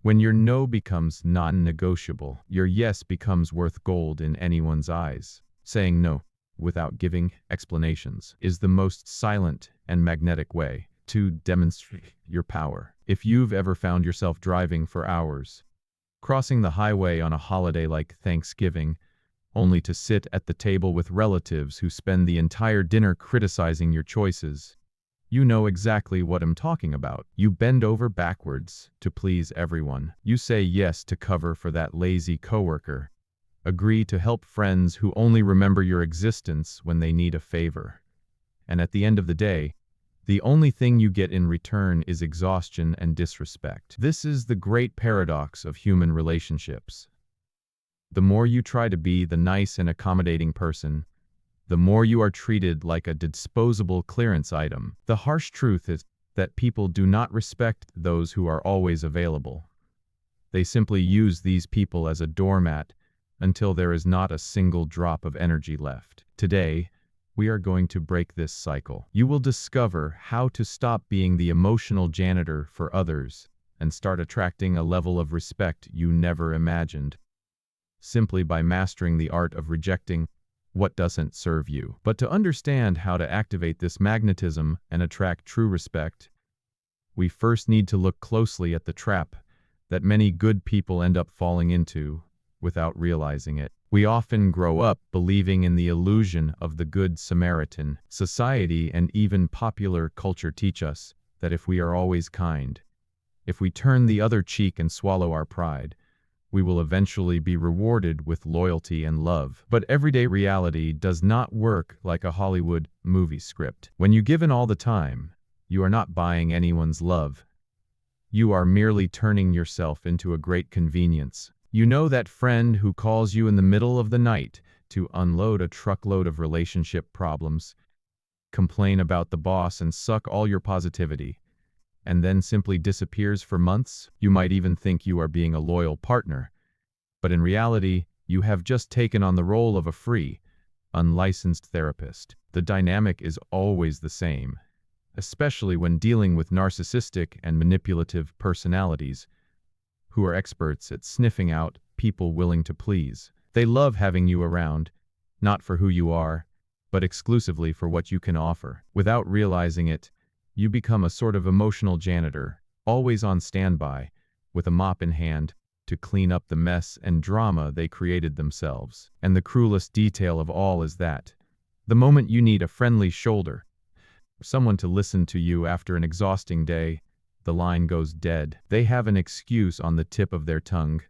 When your no becomes non-negotiable, your yes becomes worth gold in anyone's eyes. Saying no, without giving explanations, is the most silent and magnetic way to demonstrate your power. If you've ever found yourself driving for hours, crossing the highway on a holiday like Thanksgiving, only to sit at the table with relatives who spend the entire dinner criticizing your choices, you know exactly what I'm talking about. You bend over backwards to please everyone. You say yes to cover for that lazy coworker. Agree to help friends who only remember your existence when they need a favor. And at the end of the day, the only thing you get in return is exhaustion and disrespect. This is the great paradox of human relationships. The more you try to be the nice and accommodating person, the more you are treated like a disposable clearance item. The harsh truth is that people do not respect those who are always available. They simply use these people as a doormat until there is not a single drop of energy left. Today, we are going to break this cycle. You will discover how to stop being the emotional janitor for others and start attracting a level of respect you never imagined, simply by mastering the art of rejecting what doesn't serve you. But to understand how to activate this magnetism and attract true respect, we first need to look closely at the trap that many good people end up falling into without realizing it. We often grow up believing in the illusion of the Good Samaritan. Society and even popular culture teach us that if we are always kind, if we turn the other cheek and swallow our pride, we will eventually be rewarded with loyalty and love. But everyday reality does not work like a Hollywood movie script. When you give in all the time, you are not buying anyone's love. You are merely turning yourself into a great convenience. You know that friend who calls you in the middle of the night to unload a truckload of relationship problems, complain about the boss and suck all your positivity, and then simply disappears for months? You might even think you are being a loyal partner, but in reality, you have just taken on the role of a free, unlicensed therapist. The dynamic is always the same, especially when dealing with narcissistic and manipulative personalities who are experts at sniffing out people willing to please. They love having you around, not for who you are, but exclusively for what you can offer. Without realizing it, you become a sort of emotional janitor, always on standby, with a mop in hand, to clean up the mess and drama they created themselves. And the cruelest detail of all is that, the moment you need a friendly shoulder, someone to listen to you after an exhausting day, the line goes dead. They have an excuse on the tip of their tongue,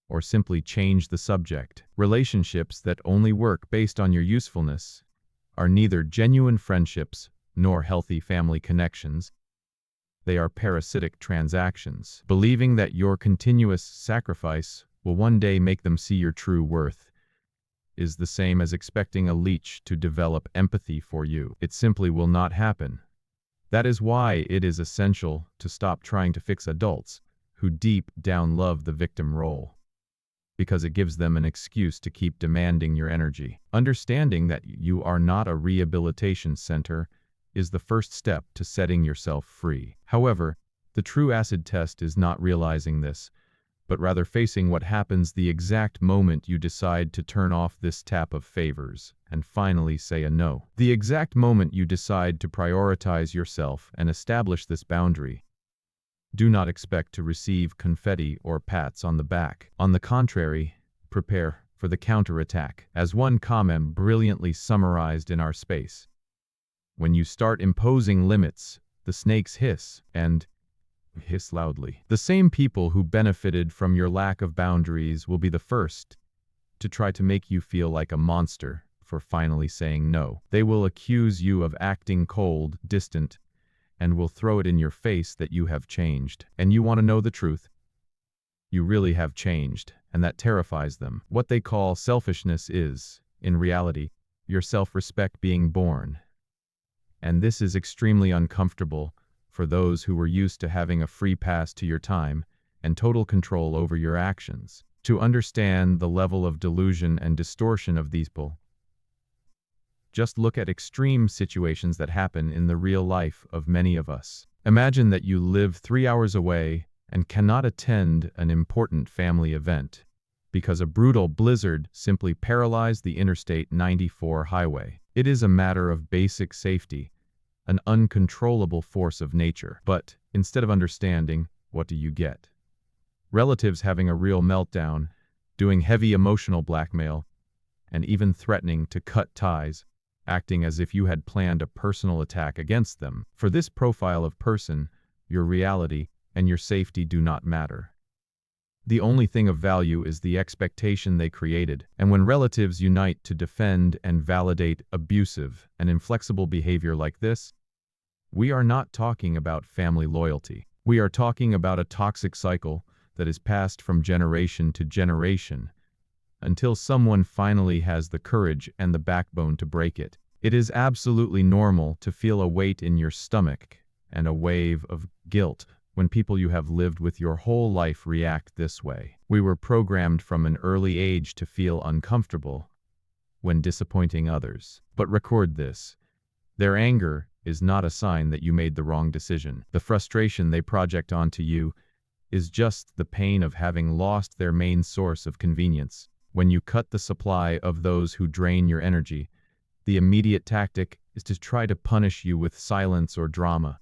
or simply change the subject. Relationships that only work based on your usefulness are neither genuine friendships nor healthy family connections. They are parasitic transactions. Believing that your continuous sacrifice will one day make them see your true worth is the same as expecting a leech to develop empathy for you. It simply will not happen. That is why it is essential to stop trying to fix adults who deep down love the victim role, because it gives them an excuse to keep demanding your energy. Understanding that you are not a rehabilitation center is the first step to setting yourself free. However, the true acid test is not realizing this, but rather facing what happens the exact moment you decide to turn off this tap of favors and finally say a no. The exact moment you decide to prioritize yourself and establish this boundary. Do not expect to receive confetti or pats on the back. On the contrary, prepare for the counterattack. As one comment brilliantly summarized in our space, when you start imposing limits, the snakes hiss, and hiss loudly. The same people who benefited from your lack of boundaries will be the first to try to make you feel like a monster for finally saying no. They will accuse you of acting cold, distant, and will throw it in your face that you have changed. And you want to know the truth? You really have changed, and that terrifies them. What they call selfishness is, in reality, your self-respect being born. And this is extremely uncomfortable for those who were used to having a free pass to your time and total control over your actions. To understand the level of delusion and distortion of these people, just look at extreme situations that happen in the real life of many of us. Imagine that you live 3 hours away and cannot attend an important family event because a brutal blizzard simply paralyzed the Interstate 94 highway. It is a matter of basic safety, an uncontrollable force of nature. But instead of understanding, what do you get? Relatives having a real meltdown, doing heavy emotional blackmail, and even threatening to cut ties, acting as if you had planned a personal attack against them. For this profile of person, your reality and your safety do not matter. The only thing of value is the expectation they created, and when relatives unite to defend and validate abusive and inflexible behavior like this, we are not talking about family loyalty. We are talking about a toxic cycle that is passed from generation to generation until someone finally has the courage and the backbone to break it. It is absolutely normal to feel a weight in your stomach and a wave of guilt when people you have lived with your whole life react this way. We were programmed from an early age to feel uncomfortable when disappointing others. But record this: their anger is not a sign that you made the wrong decision. The frustration they project onto you is just the pain of having lost their main source of convenience. When you cut the supply of those who drain your energy, the immediate tactic is to try to punish you with silence or drama,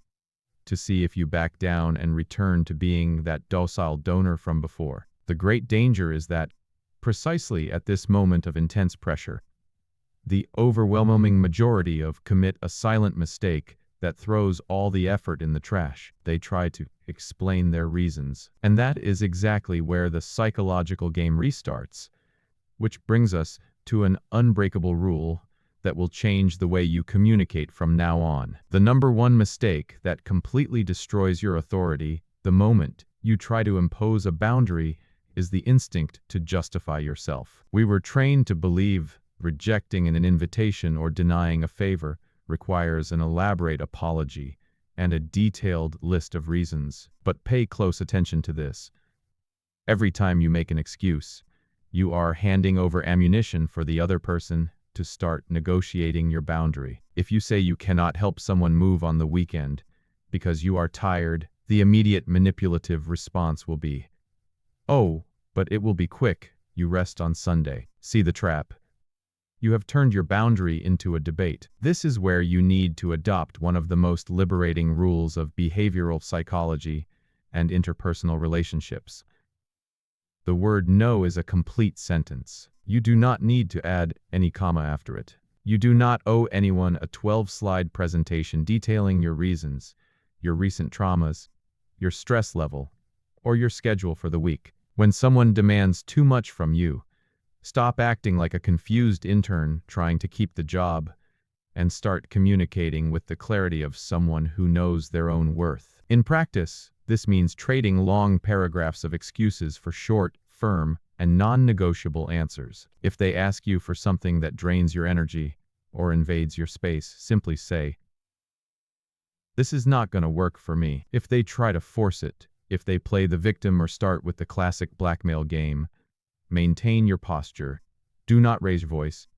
to see if you back down and return to being that docile donor from before. The great danger is that, precisely at this moment of intense pressure, the overwhelming majority of commit a silent mistake that throws all the effort in the trash. They try to explain their reasons, and that is exactly where the psychological game restarts, which brings us to an unbreakable rule that will change the way you communicate from now on. The number one mistake that completely destroys your authority the moment you try to impose a boundary is the instinct to justify yourself. We were trained to believe rejecting an invitation or denying a favor requires an elaborate apology and a detailed list of reasons. But pay close attention to this. Every time you make an excuse, you are handing over ammunition for the other person to start negotiating your boundary. If you say you cannot help someone move on the weekend because you are tired, the immediate manipulative response will be, "Oh, but it will be quick, you rest on Sunday." See the trap? You have turned your boundary into a debate. This is where you need to adopt one of the most liberating rules of behavioral psychology and interpersonal relationships. The word no is a complete sentence. You do not need to add any comma after it. You do not owe anyone a 12-slide presentation detailing your reasons, your recent traumas, your stress level, or your schedule for the week. When someone demands too much from you, stop acting like a confused intern trying to keep the job and start communicating with the clarity of someone who knows their own worth. In practice, this means trading long paragraphs of excuses for short, firm, and non-negotiable answers. If they ask you for something that drains your energy or invades your space, simply say, "This is not going to work for me." If they try to force it, if they play the victim or start with the classic blackmail game, maintain your posture, do not raise your voice,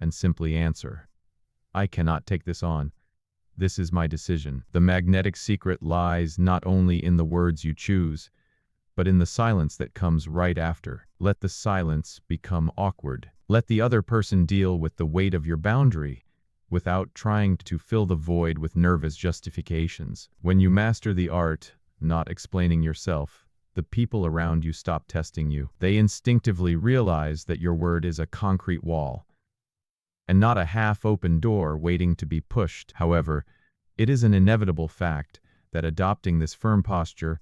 and simply answer, "I cannot take this on. This is my decision." The magnetic secret lies not only in the words you choose, but in the silence that comes right after. Let the silence become awkward. Let the other person deal with the weight of your boundary without trying to fill the void with nervous justifications. When you master the art, not explaining yourself, the people around you stop testing you. They instinctively realize that your word is a concrete wall and not a half-open door waiting to be pushed. However, it is an inevitable fact that adopting this firm posture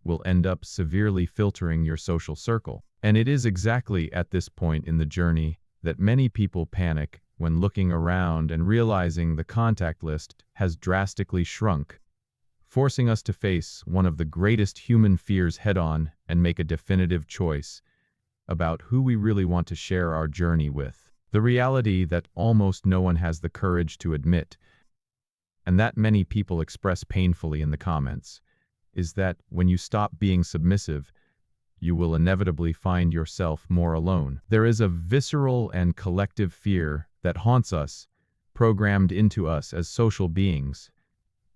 will end up severely filtering your social circle. And it is exactly at this point in the journey that many people panic when looking around and realizing the contact list has drastically shrunk, forcing us to face one of the greatest human fears head-on and make a definitive choice about who we really want to share our journey with. The reality that almost no one has the courage to admit, and that many people express painfully in the comments, is that when you stop being submissive, you will inevitably find yourself more alone. There is a visceral and collective fear that haunts us, programmed into us as social beings,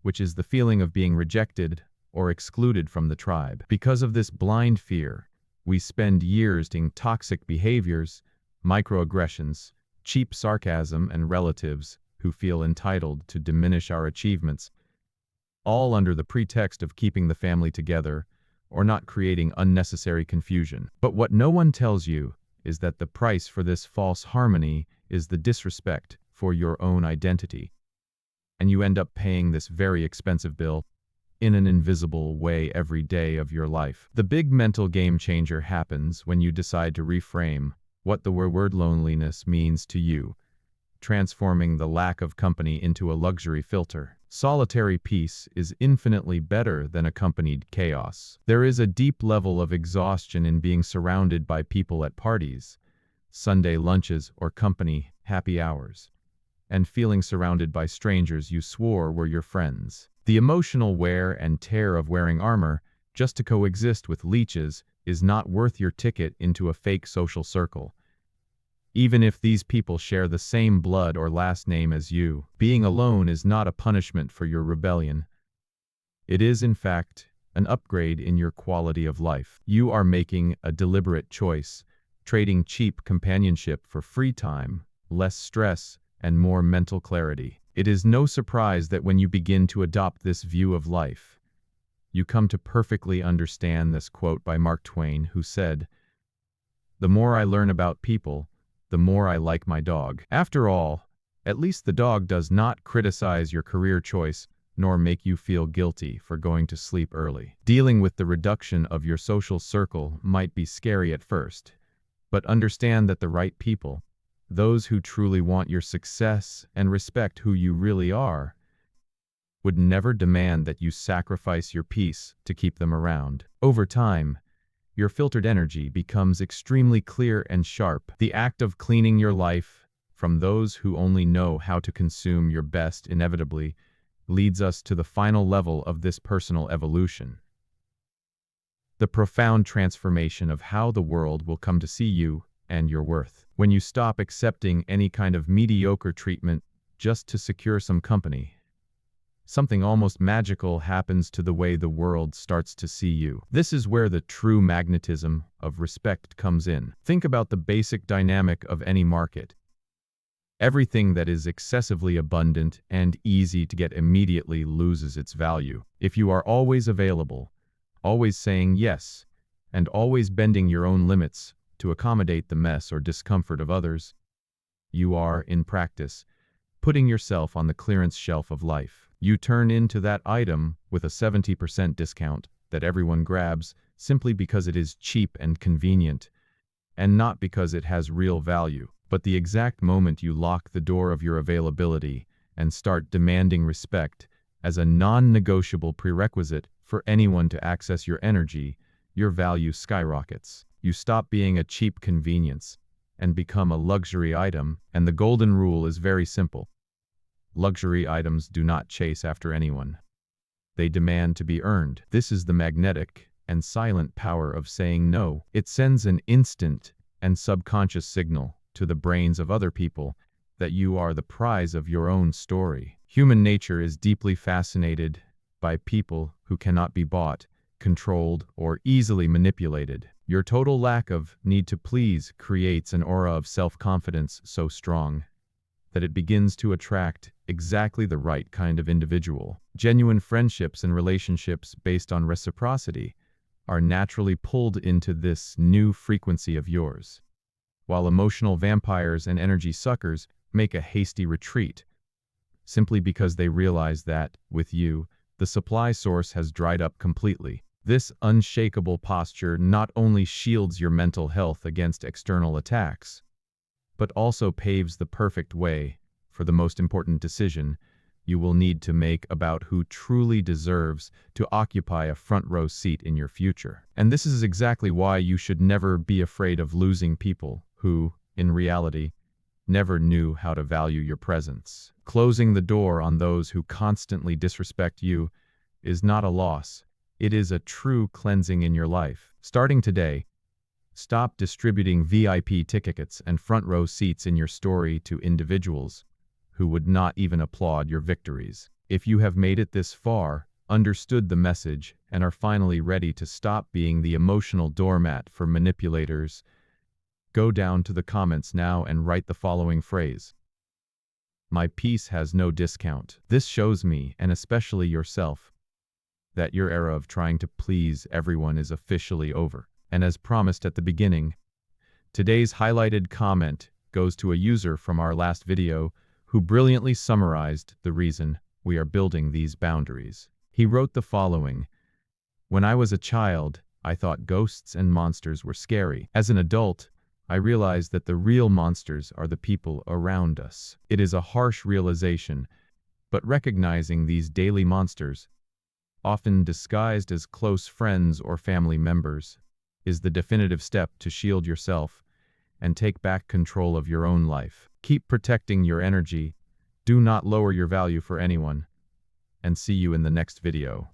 which is the feeling of being rejected or excluded from the tribe. Because of this blind fear, we spend years in toxic behaviors, microaggressions, cheap sarcasm, and relatives who feel entitled to diminish our achievements, all under the pretext of keeping the family together or not creating unnecessary confusion. But what no one tells you is that the price for this false harmony is the disrespect for your own identity. And you end up paying this very expensive bill in an invisible way every day of your life. The big mental game changer happens when you decide to reframe what the word loneliness means to you, transforming the lack of company into a luxury filter. Solitary peace is infinitely better than accompanied chaos. There is a deep level of exhaustion in being surrounded by people at parties, Sunday lunches, or company happy hours, and feeling surrounded by strangers you swore were your friends. The emotional wear and tear of wearing armor just to coexist with leeches is not worth your ticket into a fake social circle. Even if these people share the same blood or last name as you, being alone is not a punishment for your rebellion. It is, in fact, an upgrade in your quality of life. You are making a deliberate choice, trading cheap companionship for free time, less stress, and more mental clarity. It is no surprise that when you begin to adopt this view of life, you come to perfectly understand this quote by Mark Twain, who said, "The more I learn about people, the more I like my dog." After all, at least the dog does not criticize your career choice nor make you feel guilty for going to sleep early. Dealing with the reduction of your social circle might be scary at first, but understand that the right people, those who truly want your success and respect who you really are, would never demand that you sacrifice your peace to keep them around. Over time, your filtered energy becomes extremely clear and sharp. The act of cleaning your life from those who only know how to consume your best inevitably leads us to the final level of this personal evolution. The profound transformation of how the world will come to see you and your worth. When you stop accepting any kind of mediocre treatment just to secure some company, something almost magical happens to the way the world starts to see you. This is where the true magnetism of respect comes in. Think about the basic dynamic of any market. Everything that is excessively abundant and easy to get immediately loses its value. If you are always available, always saying yes, and always bending your own limits to accommodate the mess or discomfort of others, you are, in practice, putting yourself on the clearance shelf of life. You turn into that item with a 70% discount that everyone grabs simply because it is cheap and convenient, and not because it has real value. But the exact moment you lock the door of your availability and start demanding respect as a non-negotiable prerequisite for anyone to access your energy, your value skyrockets. You stop being a cheap convenience and become a luxury item, and the golden rule is very simple. Luxury items do not chase after anyone. They demand to be earned. This is the magnetic and silent power of saying no. It sends an instant and subconscious signal to the brains of other people that you are the prize of your own story. Human nature is deeply fascinated by people who cannot be bought, controlled, or easily manipulated. Your total lack of need to please creates an aura of self-confidence so strong that it begins to attract exactly the right kind of individual. Genuine friendships and relationships based on reciprocity are naturally pulled into this new frequency of yours, while emotional vampires and energy suckers make a hasty retreat, simply because they realize that, with you, the supply source has dried up completely. This unshakable posture not only shields your mental health against external attacks, but also paves the perfect way for the most important decision you will need to make about who truly deserves to occupy a front-row seat in your future. And this is exactly why you should never be afraid of losing people who, in reality, never knew how to value your presence. Closing the door on those who constantly disrespect you is not a loss. It is a true cleansing in your life. Starting today, stop distributing VIP tickets and front-row seats in your story to individuals who would not even applaud your victories. If you have made it this far, understood the message, and are finally ready to stop being the emotional doormat for manipulators, go down to the comments now and write the following phrase: "My peace has no discount." This shows me, and especially yourself, that your era of trying to please everyone is officially over. And as promised at the beginning, today's highlighted comment goes to a user from our last video who brilliantly summarized the reason we are building these boundaries. He wrote the following: "When I was a child, I thought ghosts and monsters were scary. As an adult, I realized that the real monsters are the people around us. It is a harsh realization, but recognizing these daily monsters, often disguised as close friends or family members, is the definitive step to shield yourself and take back control of your own life. Keep protecting your energy, do not lower your value for anyone, and see you in the next video."